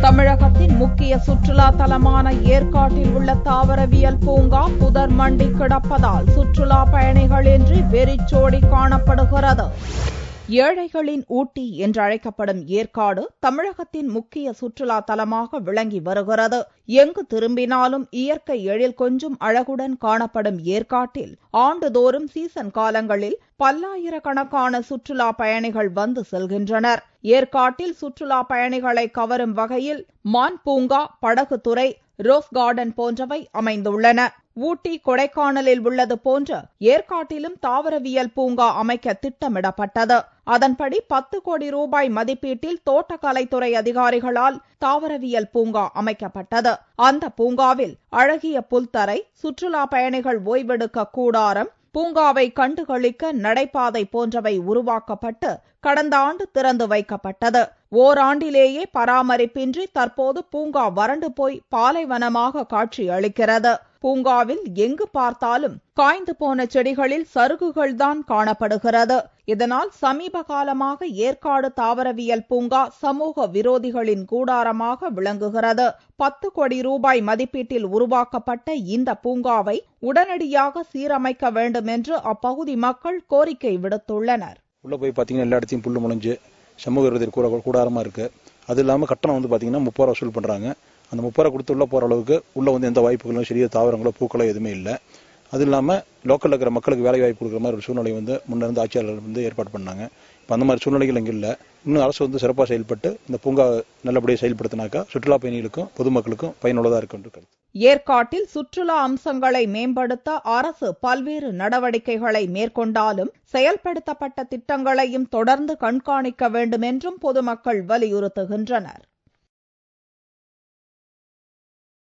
தமிழகத்தின் முக்கிய சுற்றுலா தலமான ஏற்காட்டில் உள்ள தாவரவியல் பூங்கா புதர் மண்டி கிடப்பதால் சுற்றுலா பயணிகளின்றி வெறிச்சோடி காணப்படுகிறது. ஏழைகளின் ஊட்டி என்றழைக்கப்படும் ஏற்காடு தமிழகத்தின் முக்கிய சுற்றுலா தலமாக விளங்கி வருகிறது. எங்கு திரும்பினாலும் இயற்கை எழில் கொஞ்சும் அழகுடன் காணப்படும் ஏற்காட்டில் ஆண்டுதோறும் சீசன் காலங்களில் பல்லாயிரக்கணக்கான சுற்றுலா பயணிகள் வந்து செல்கின்றனர். ஏற்காட்டில் சுற்றுலா பயணிகளை கவரும் வகையில் மான் பூங்கா, படகுத்துறை, ரோஸ் கார்டன் போன்றவை அமைந்துள்ளன. ஊட்டி, கொடைக்கானலில் உள்ளது போன்ற ஏற்காட்டிலும் தாவரவியல் பூங்கா அமைக்க திட்டமிடப்பட்டது. அதன்படி 10 கோடி ரூபாய் மதிப்பீட்டில் தோட்டக்கலைத்துறை அதிகாரிகளால் தாவரவியல் பூங்கா அமைக்கப்பட்டது. அந்த பூங்காவில் அழகிய புல்தரை, சுற்றுலா பயணிகள் ஓய்வெடுக்க கூடாரம், பூங்காவை கண்டுகளிக்க நடைபாதை போன்றவை உருவாக்கப்பட்டு கடந்த ஆண்டு திறந்து வைக்கப்பட்டது. ஓராண்டிலேயே பராமரிப்பின்றி தற்போது பூங்கா வறண்டு போய் பாலைவனமாக காட்சி அளிக்கிறது. பூங்காவில் எங்கு பார்த்தாலும் காய்ந்து போன செடிகளில் சருகுகள்தான் காணப்படுகிறது. இதனால் சமீப காலமாக ஏற்காடு தாவரவியல் பூங்கா சமூக விரோதிகளின் கூடாரமாக விளங்குகிறது. 10 கோடி ரூபாய் மதிப்பீட்டில் உருவாக்கப்பட்ட இந்த பூங்காவை உடனடியாக சீரமைக்க வேண்டும் என்று அப்பகுதி மக்கள் கோரிக்கை விடுத்துள்ளனர். உள்ள போய் பாத்தீங்கன்னா எல்லா இடத்தையும் புல்லு முளைஞ்சு சமூக விரோதி கூடாரமா இருக்கு. அது இல்லாம கட்டணம் வந்து பாத்தீங்கன்னா 30 ரூபா வசூல் பண்றாங்க. அந்த 30 ரூபா கொடுத்து உள்ள போற அளவுக்கு உள்ள வந்து எந்த வாய்ப்புகளும் சிறிய தாவரங்களோ பூக்களோ எதுவுமே இல்லை. அது இல்லாம லோக்கல்ல இருக்கிற மக்களுக்கு வேலை வாய்ப்பு கொடுக்குற மாதிரி ஒரு சூழ்நிலை வந்து முன்னிருந்து ஆட்சியாளர்கள் வந்து ஏற்பாடு பண்ணாங்க. இப்ப அந்த மாதிரி சூழ்நிலைகள் இங்க இல்ல. இன்னும் அரசு வந்து சிறப்பாக செயல்பட்டு இந்த பூங்கா நல்லபடியாக செயல்படுத்தினாக்கா சுற்றுலா பயணிகளுக்கும் பொதுமக்களுக்கும் பயனுள்ளதா இருக்கும் என்று கருத்து. ஏற்காட்டில் சுற்றுலா அம்சங்களை மேம்படுத்த அரசு பல்வேறு நடவடிக்கைகளை மேற்கொண்டாலும் செயல்படுத்தப்பட்ட திட்டங்களையும் தொடர்ந்து கண்காணிக்க வேண்டும் என்றும் பொதுமக்கள் வலியுறுத்துகின்றனர்.